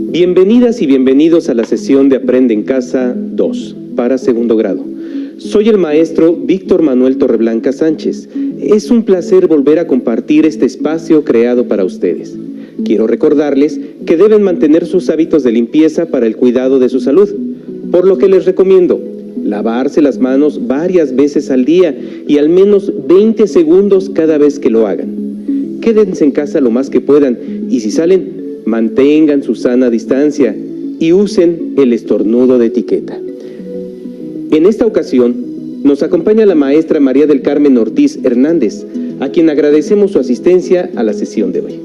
Bienvenidas y bienvenidos a la sesión de Aprende en Casa 2 para segundo grado. Soy el maestro Víctor Manuel Torreblanca Sánchez. Es un placer volver a compartir este espacio creado para ustedes. Quiero recordarles que deben mantener sus hábitos de limpieza para el cuidado de su salud, por lo que les recomiendo lavarse las manos varias veces al día y al menos 20 segundos cada vez que lo hagan. Quédense en casa lo más que puedan y si salen, mantengan su sana distancia y usen el estornudo de etiqueta. En esta ocasión, nos acompaña la maestra María del Carmen Ortiz Hernández, a quien agradecemos su asistencia a la sesión de hoy.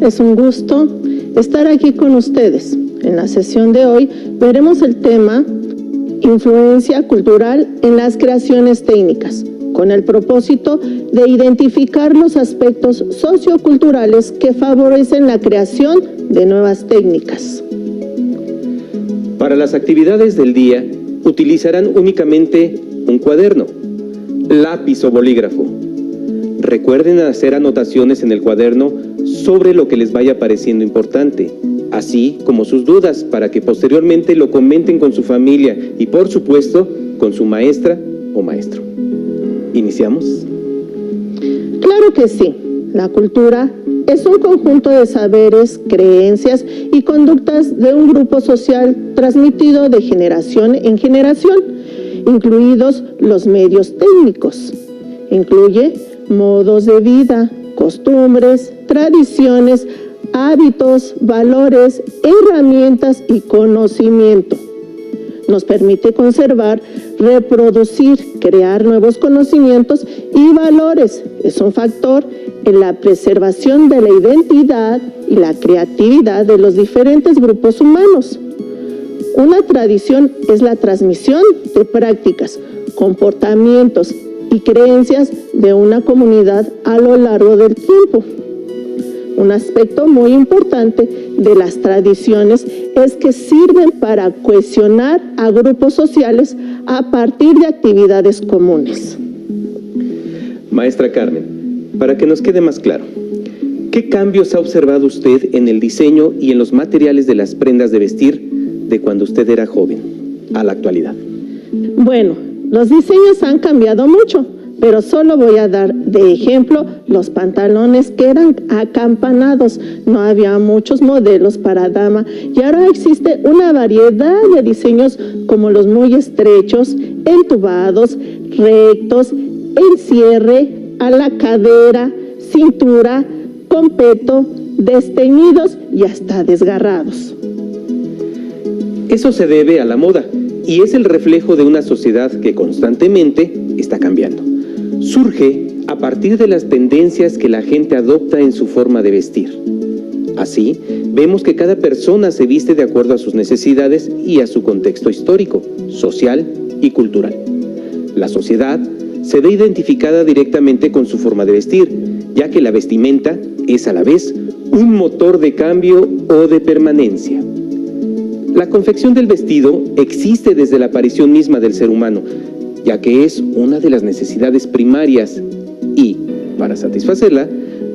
Es un gusto estar aquí con ustedes. En la sesión de hoy veremos el tema Influencia cultural en las creaciones técnicas, con el propósito de identificar los aspectos socioculturales que favorecen la creación de nuevas técnicas. Para las actividades del día, utilizarán únicamente un cuaderno, lápiz o bolígrafo. Recuerden hacer anotaciones en el cuaderno sobre lo que les vaya pareciendo importante, así como sus dudas, para que posteriormente lo comenten con su familia y, por supuesto, con su maestra o maestro. ¿Iniciamos? Claro que sí. La cultura es un conjunto de saberes, creencias y conductas de un grupo social transmitido de generación en generación, incluidos los medios técnicos. Incluye modos de vida, costumbres, tradiciones, hábitos, valores, herramientas y conocimiento. Nos permite conservar, reproducir, crear nuevos conocimientos y valores. Es un factor en la preservación de la identidad y la creatividad de los diferentes grupos humanos. Una tradición es la transmisión de prácticas, comportamientos y creencias de una comunidad a lo largo del tiempo. Un aspecto muy importante de las tradiciones es que sirven para cohesionar a grupos sociales a partir de actividades comunes. Maestra Carmen, para que nos quede más claro, ¿qué cambios ha observado usted en el diseño y en los materiales de las prendas de vestir de cuando usted era joven a la actualidad? Bueno, los diseños han cambiado mucho, pero solo voy a dar de ejemplo los pantalones que eran acampanados. No había muchos modelos para dama y ahora existe una variedad de diseños como los muy estrechos, entubados, rectos, en cierre, a la cadera, cintura, con peto, desteñidos y hasta desgarrados. Eso se debe a la moda y es el reflejo de una sociedad que constantemente está cambiando. Surge a partir de las tendencias que la gente adopta en su forma de vestir. Así, vemos que cada persona se viste de acuerdo a sus necesidades y a su contexto histórico, social y cultural. La sociedad se ve identificada directamente con su forma de vestir, ya que la vestimenta es a la vez un motor de cambio o de permanencia. La confección del vestido existe desde la aparición misma del ser humano, ya que es una de las necesidades primarias y, para satisfacerla,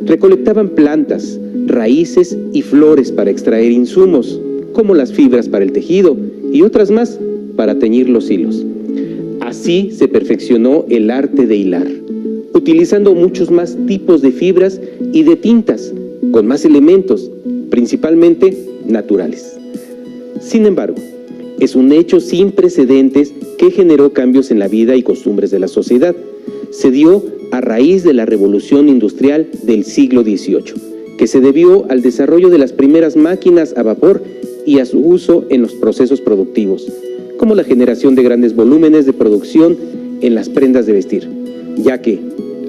recolectaban plantas, raíces y flores para extraer insumos, como las fibras para el tejido y otras más para teñir los hilos. Así se perfeccionó el arte de hilar, utilizando muchos más tipos de fibras y de tintas, con más elementos, principalmente naturales. Sin embargo, es un hecho sin precedentes que generó cambios en la vida y costumbres de la sociedad. Se dio a raíz de la revolución industrial del siglo XVIII, que se debió al desarrollo de las primeras máquinas a vapor y a su uso en los procesos productivos, como la generación de grandes volúmenes de producción en las prendas de vestir, ya que,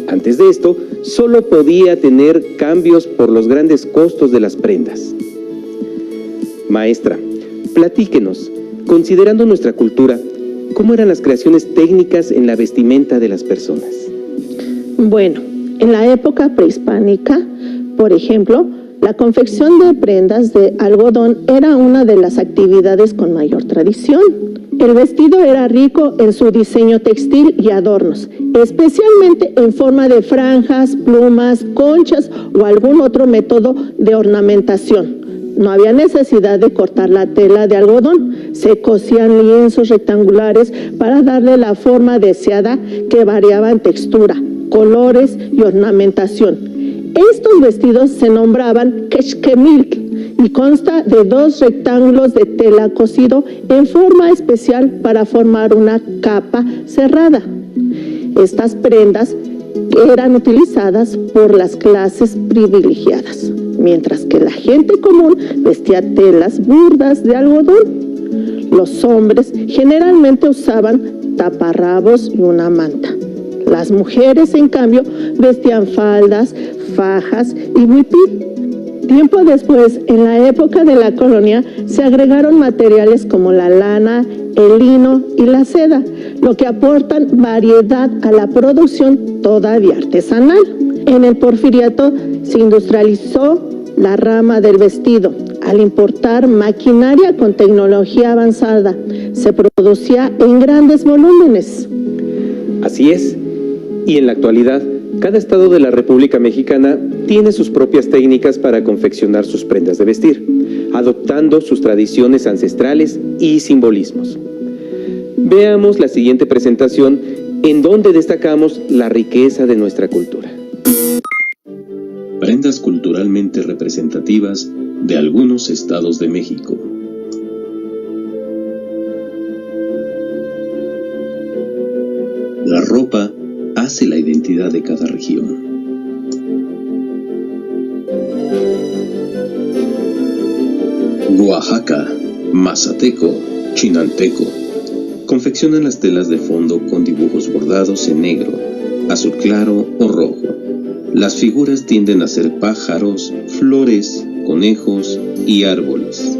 antes de esto, solo podía tener cambios por los grandes costos de las prendas. Maestra, platíquenos, considerando nuestra cultura, ¿cómo eran las creaciones técnicas en la vestimenta de las personas? Bueno, en la época prehispánica, por ejemplo, la confección de prendas de algodón era una de las actividades con mayor tradición. El vestido era rico en su diseño textil y adornos, especialmente en forma de franjas, plumas, conchas o algún otro método de ornamentación. No había necesidad de cortar la tela de algodón. Se cosían lienzos rectangulares para darle la forma deseada, que variaba en textura, colores y ornamentación. Estos vestidos se nombraban keshkemil y consta de 2 rectángulos de tela cosido en forma especial para formar una capa cerrada. Estas prendas eran utilizadas por las clases privilegiadas, mientras que la gente común vestía telas burdas de algodón. Los hombres generalmente usaban taparrabos y una manta. Las mujeres, en cambio, vestían faldas, fajas y huipil. Tiempo después, en la época de la colonia, se agregaron materiales como la lana, el lino y la seda, lo que aportan variedad a la producción todavía artesanal. En el Porfiriato se industrializó la rama del vestido. Al importar maquinaria con tecnología avanzada, se producía en grandes volúmenes. Así es. Y en la actualidad, cada estado de la República Mexicana tiene sus propias técnicas para confeccionar sus prendas de vestir, adoptando sus tradiciones ancestrales y simbolismos. Veamos la siguiente presentación, en donde destacamos la riqueza de nuestra cultura. Prendas culturalmente representativas de algunos estados de México. La ropa hace la identidad de cada región. Oaxaca, Mazateco, Chinanteco confeccionan las telas de fondo con dibujos bordados en negro, azul claro o rojo. Las figuras tienden a ser pájaros, flores, conejos y árboles.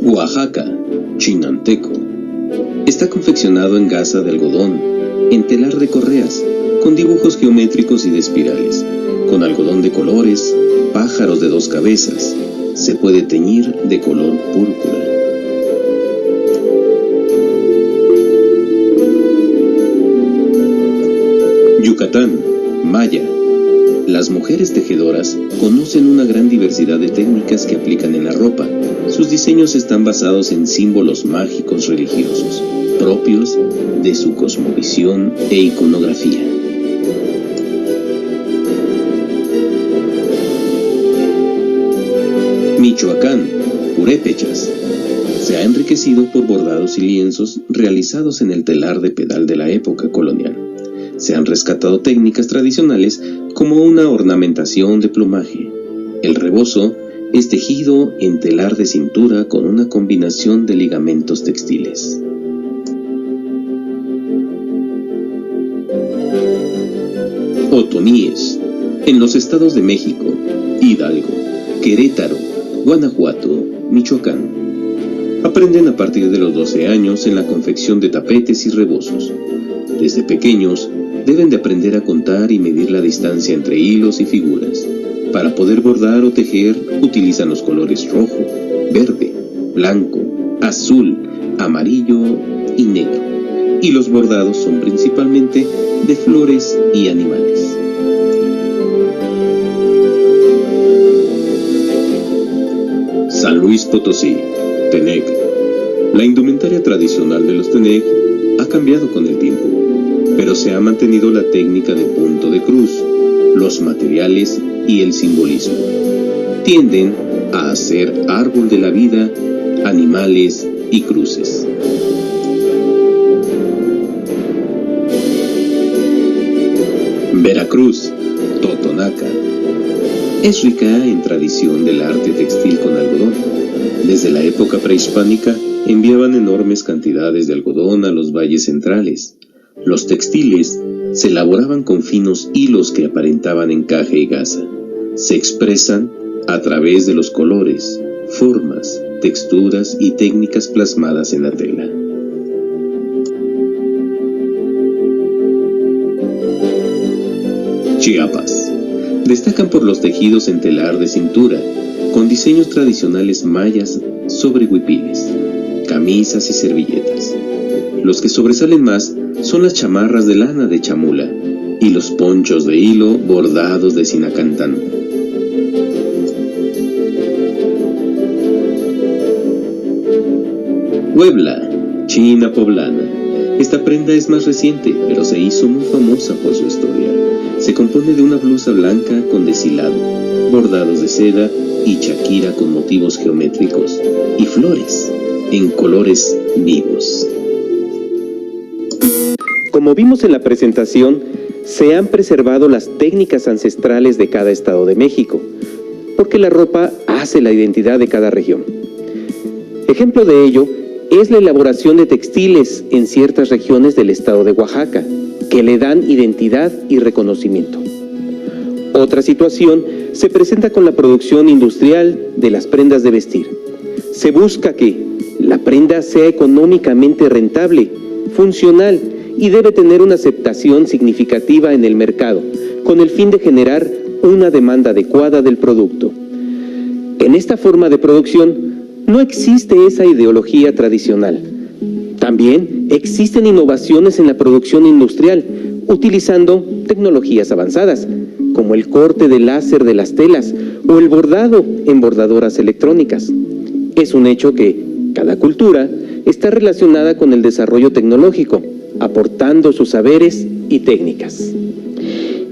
Oaxaca, Chinanteco, está confeccionado en gasa de algodón, en telar de correas, con dibujos geométricos y de espirales, con algodón de colores, pájaros de 2 cabezas. Se puede teñir de color púrpura. Yucatán, Maya. Las mujeres tejedoras conocen una gran diversidad de técnicas que aplican en la ropa. Sus diseños están basados en símbolos mágicos religiosos, propios de su cosmovisión e iconografía. Michoacán, Purépechas, se ha enriquecido por bordados y lienzos realizados en el telar de pedal de la época colonial. Se han rescatado técnicas tradicionales como una ornamentación de plumaje. El rebozo es tejido en telar de cintura con una combinación de ligamentos textiles. Otoníes, en los estados de México, Hidalgo, Querétaro, Guanajuato, Michoacán. Aprenden a partir de los 12 años en la confección de tapetes y rebozos. Desde pequeños deben de aprender a contar y medir la distancia entre hilos y figuras. Para poder bordar o tejer utilizan los colores rojo, verde, blanco, azul, amarillo y negro. Y los bordados son principalmente de flores y animales. San Luis Potosí, Tenec. La indumentaria tradicional de los Tenec ha cambiado con el tiempo, pero se ha mantenido la técnica de punto de cruz, los materiales y el simbolismo. Tienden a hacer árbol de la vida, animales y cruces. Veracruz, Totonaca. Es rica en tradición del arte textil con algodón. Desde la época prehispánica enviaban enormes cantidades de algodón a los valles centrales. Los textiles se elaboraban con finos hilos que aparentaban encaje y gasa. Se expresan a través de los colores, formas, texturas y técnicas plasmadas en la tela. Chiapas. Destacan por los tejidos en telar de cintura, con diseños tradicionales mayas sobre huipiles, camisas y servilletas. Los que sobresalen más son las chamarras de lana de chamula y los ponchos de hilo bordados de Sinacantán. Puebla, China poblana. Esta prenda es más reciente, pero se hizo muy famosa por su historia. Se compone de una blusa blanca con deshilado, bordados de seda y chaquira con motivos geométricos y flores en colores vivos. Como vimos en la presentación, se han preservado las técnicas ancestrales de cada estado de México, porque la ropa hace la identidad de cada región. Ejemplo de ello es la elaboración de textiles en ciertas regiones del estado de Oaxaca, que le dan identidad y reconocimiento. Otra situación se presenta con la producción industrial de las prendas de vestir. Se busca que la prenda sea económicamente rentable, funcional y debe tener una aceptación significativa en el mercado, con el fin de generar una demanda adecuada del producto. En esta forma de producción no existe esa ideología tradicional. También existen innovaciones en la producción industrial, utilizando tecnologías avanzadas, como el corte de láser de las telas o el bordado en bordadoras electrónicas. Es un hecho que cada cultura está relacionada con el desarrollo tecnológico, aportando sus saberes y técnicas.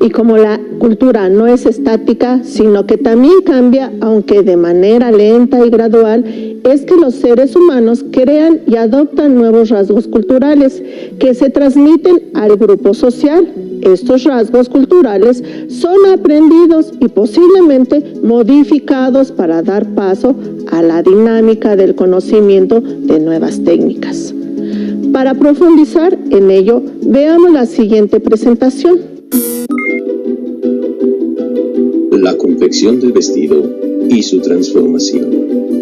Y como la cultura no es estática, sino que también cambia, aunque de manera lenta y gradual, es que los seres humanos crean y adoptan nuevos rasgos culturales que se transmiten al grupo social. Estos rasgos culturales son aprendidos y posiblemente modificados para dar paso a la dinámica del conocimiento de nuevas técnicas. Para profundizar en ello, veamos la siguiente presentación. La confección del vestido y su transformación.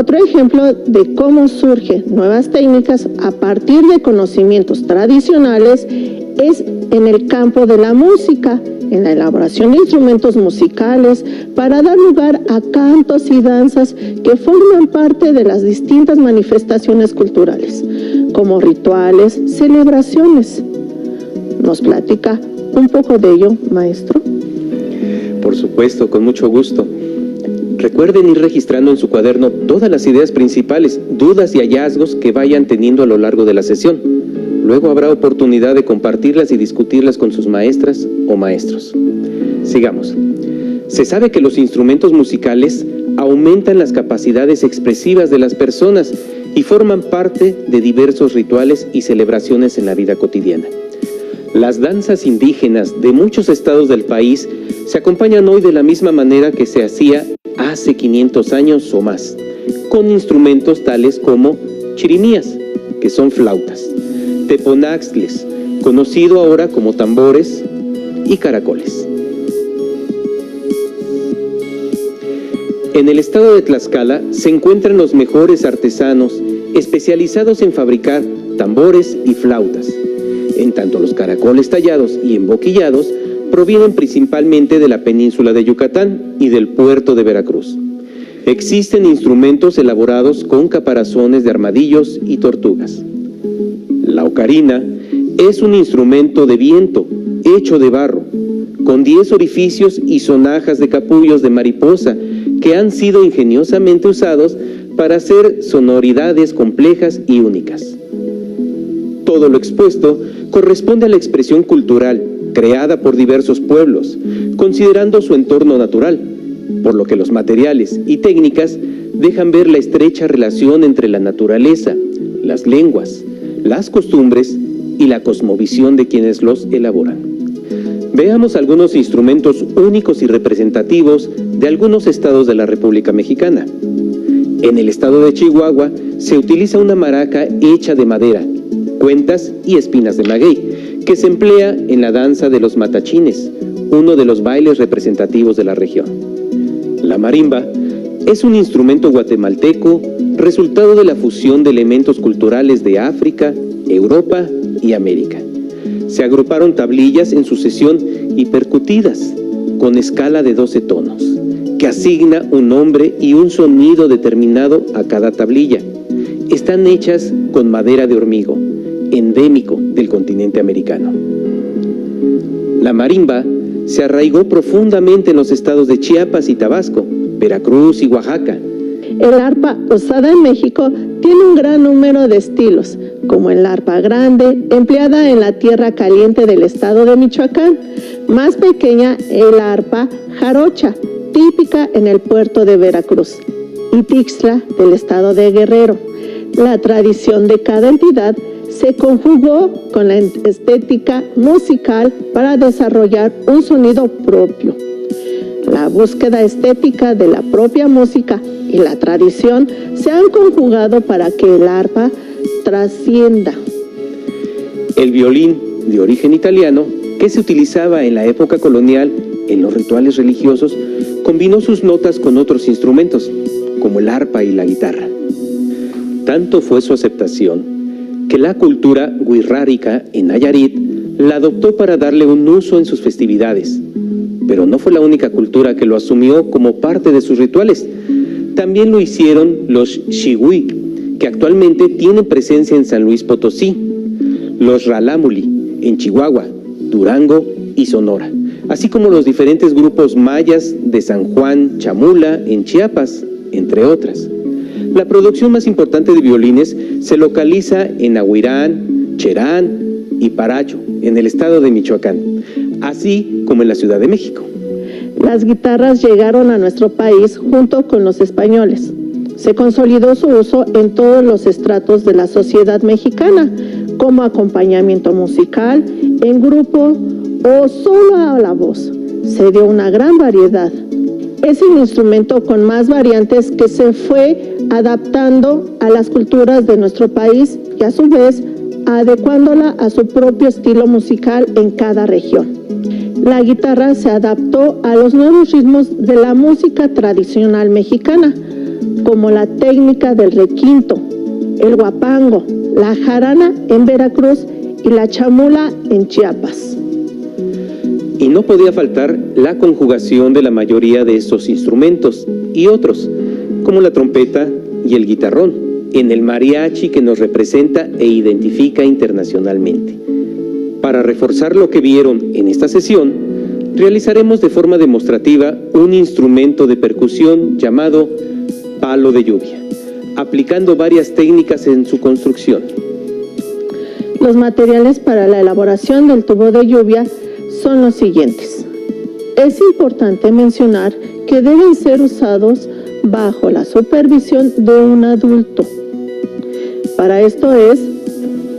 Otro ejemplo de cómo surgen nuevas técnicas a partir de conocimientos tradicionales es en el campo de la música, en la elaboración de instrumentos musicales para dar lugar a cantos y danzas que forman parte de las distintas manifestaciones culturales, como rituales, celebraciones. ¿Nos platica un poco de ello, maestro? Por supuesto, con mucho gusto. Recuerden ir registrando en su cuaderno todas las ideas principales, dudas y hallazgos que vayan teniendo a lo largo de la sesión. Luego habrá oportunidad de compartirlas y discutirlas con sus maestras o maestros. Sigamos. Se sabe que los instrumentos musicales aumentan las capacidades expresivas de las personas y forman parte de diversos rituales y celebraciones en la vida cotidiana. Las danzas indígenas de muchos estados del país se acompañan hoy de la misma manera que se hacía hace 500 años o más, con instrumentos tales como chirimías, que son flautas, teponaxtles, conocido ahora como tambores, y caracoles. En el estado de Tlaxcala se encuentran los mejores artesanos especializados en fabricar tambores y flautas. En tanto, los caracoles tallados y emboquillados provienen principalmente de la península de Yucatán y del puerto de Veracruz. Existen instrumentos elaborados con caparazones de armadillos y tortugas. La ocarina es un instrumento de viento hecho de barro, con 10 orificios y sonajas de capullos de mariposa que han sido ingeniosamente usados para hacer sonoridades complejas y únicas. Todo lo expuesto corresponde a la expresión cultural creada por diversos pueblos, considerando su entorno natural, por lo que los materiales y técnicas dejan ver la estrecha relación entre la naturaleza, las lenguas, las costumbres y la cosmovisión de quienes los elaboran. Veamos algunos instrumentos únicos y representativos de algunos estados de la República Mexicana. En el estado de Chihuahua se utiliza una maraca hecha de madera, cuentas y espinas de maguey, que se emplea en la danza de los matachines, uno de los bailes representativos de la región. La marimba es un instrumento guatemalteco resultado de la fusión de elementos culturales de África, Europa y América. Se agruparon tablillas en sucesión y percutidas, con escala de 12 tonos, que asigna un nombre y un sonido determinado a cada tablilla. Están hechas con madera de hormigo, endémico del continente americano. La marimba se arraigó profundamente en los estados de Chiapas y Tabasco, Veracruz y Oaxaca. El arpa usada en México tiene un gran número de estilos, como el arpa grande, empleada en la tierra caliente del estado de Michoacán, más pequeña el arpa jarocha, típica en el puerto de Veracruz, y tixla del estado de Guerrero. La tradición de cada entidad se conjugó con la estética musical para desarrollar un sonido propio. La búsqueda estética de la propia música y la tradición se han conjugado para que el arpa trascienda. El violín, de origen italiano, que se utilizaba en la época colonial en los rituales religiosos, combinó sus notas con otros instrumentos, como el arpa y la guitarra. Tanto fue su aceptación que la cultura wixárika en Nayarit la adoptó para darle un uso en sus festividades. Pero no fue la única cultura que lo asumió como parte de sus rituales. También lo hicieron los xihui, que actualmente tienen presencia en San Luis Potosí, los ralámuli en Chihuahua, Durango y Sonora, así como los diferentes grupos mayas de San Juan Chamula en Chiapas, entre otras. La producción más importante de violines se localiza en Ahuirán, Cherán y Paracho, en el estado de Michoacán, así como en la Ciudad de México. Las guitarras llegaron a nuestro país junto con los españoles. Se consolidó su uso en todos los estratos de la sociedad mexicana, como acompañamiento musical, en grupo o solo a la voz. Se dio una gran variedad. Es el instrumento con más variantes que se fue adaptando a las culturas de nuestro país y a su vez adecuándola a su propio estilo musical en cada región. La guitarra se adaptó a los nuevos ritmos de la música tradicional mexicana, como la técnica del requinto, el huapango, la jarana en Veracruz y la chamula en Chiapas. Y no podía faltar la conjugación de la mayoría de estos instrumentos y otros, como la trompeta y el guitarrón, en el mariachi que nos representa e identifica internacionalmente. Para reforzar lo que vieron en esta sesión, realizaremos de forma demostrativa un instrumento de percusión llamado palo de lluvia, aplicando varias técnicas en su construcción. Los materiales para la elaboración del tubo de lluvia son los siguientes. Es importante mencionar que deben ser usados bajo la supervisión de un adulto. Para esto es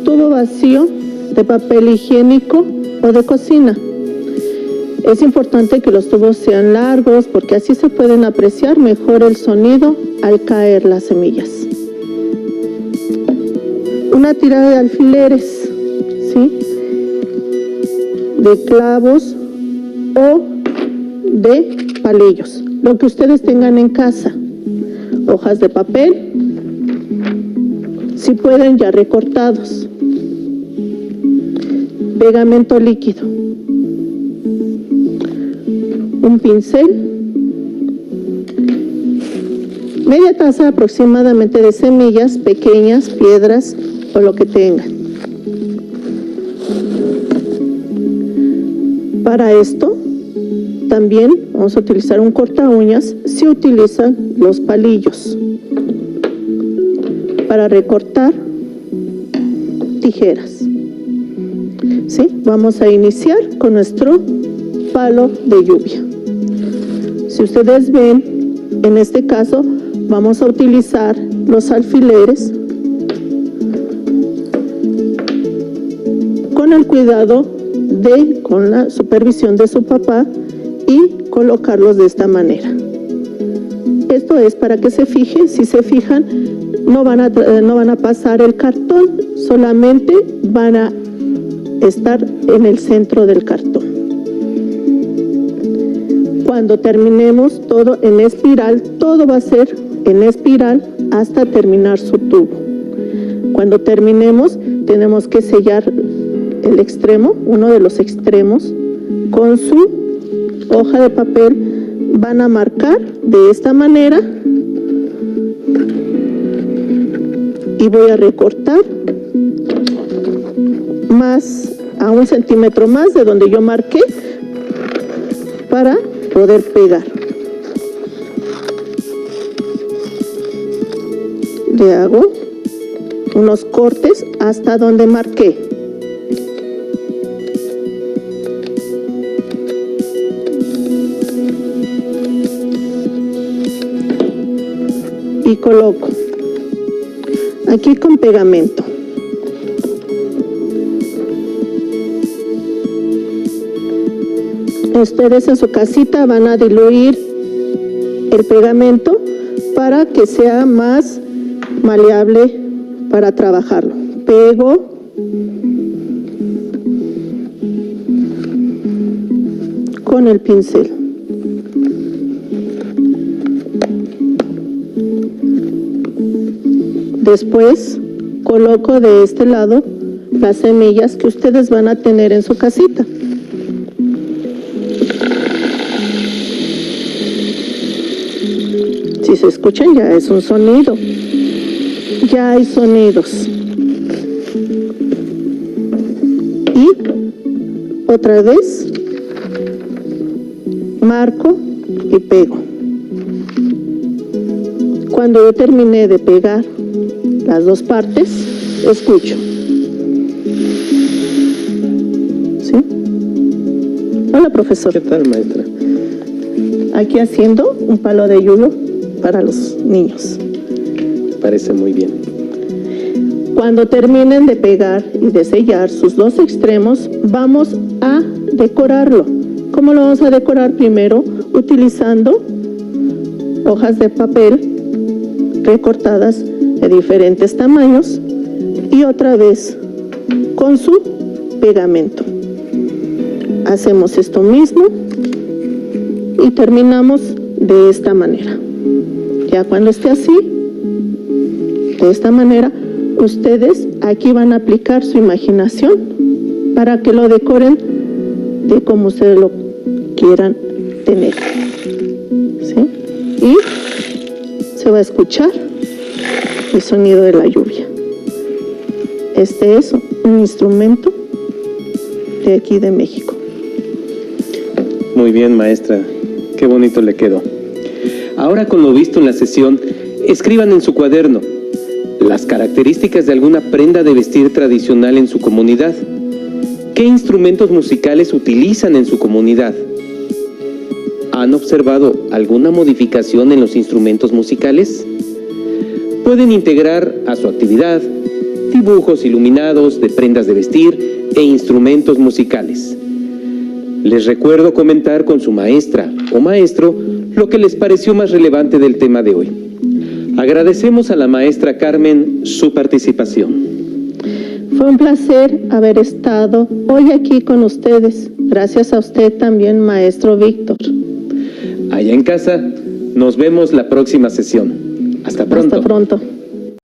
tubo vacío de papel higiénico o de cocina. Es importante que los tubos sean largos porque así se pueden apreciar mejor el sonido al caer las semillas. Una tira de alfileres, ¿sí?, de clavos o de palillos, lo que ustedes tengan en casa. Hojas de papel, si pueden ya recortados. Pegamento líquido. Un pincel. Media taza aproximadamente de semillas pequeñas, piedras o lo que tengan. Para esto también vamos a utilizar un corta uñas si utilizan los palillos. Para recortar tijeras. ¿Sí? Vamos a iniciar con nuestro palo de lluvia. Si ustedes ven, en este caso vamos a utilizar los alfileres con el cuidado con la supervisión de su papá y colocarlos de esta manera. Esto es para que se fijen. Si se fijan, no van a pasar el cartón, solamente van a estar en el centro del cartón. Cuando terminemos todo en espiral, todo va a ser en espiral hasta terminar su tubo. Cuando terminemos, tenemos que sellar el extremo, uno de los extremos, con su hoja de papel. Van a marcar de esta manera y voy a recortar más a 1 centímetro más de donde yo marqué para poder pegar. Le hago unos cortes hasta donde marqué. Y coloco aquí con pegamento. Ustedes en su casita van a diluir el pegamento para que sea más maleable para trabajarlo. Pego con el pincel. Después coloco de este lado las semillas que ustedes van a tener en su casita. Si se escuchan, ya es un sonido. Ya hay sonidos. Y otra vez marco y pego. Cuando yo terminé de pegar las dos partes, escucho. ¿Sí? Hola, profesor. ¿Qué tal, maestra? Aquí haciendo un palo de lluvia para los niños. Parece muy bien. Cuando terminen de pegar y de sellar sus dos extremos, vamos a decorarlo. ¿Cómo lo vamos a decorar? Primero, utilizando hojas de papel recortadas de diferentes tamaños y otra vez con su pegamento. Hacemos esto mismo y terminamos de esta manera. Ya cuando esté así, de esta manera, ustedes aquí van a aplicar su imaginación para que lo decoren de como ustedes lo quieran tener. ¿Sí? Y se va a escuchar el sonido de la lluvia. Este es un instrumento de aquí de México. Muy bien, maestra. Qué bonito le quedó. Ahora, con lo visto en la sesión, escriban en su cuaderno las características de alguna prenda de vestir tradicional en su comunidad. ¿Qué instrumentos musicales utilizan en su comunidad? ¿Han observado alguna modificación en los instrumentos musicales? Pueden integrar a su actividad dibujos iluminados de prendas de vestir e instrumentos musicales. Les recuerdo comentar con su maestra o maestro lo que les pareció más relevante del tema de hoy. Agradecemos a la maestra Carmen su participación. Fue un placer haber estado hoy aquí con ustedes. Gracias a usted también, maestro Víctor. Allá en casa, nos vemos la próxima sesión. Hasta pronto. Hasta pronto.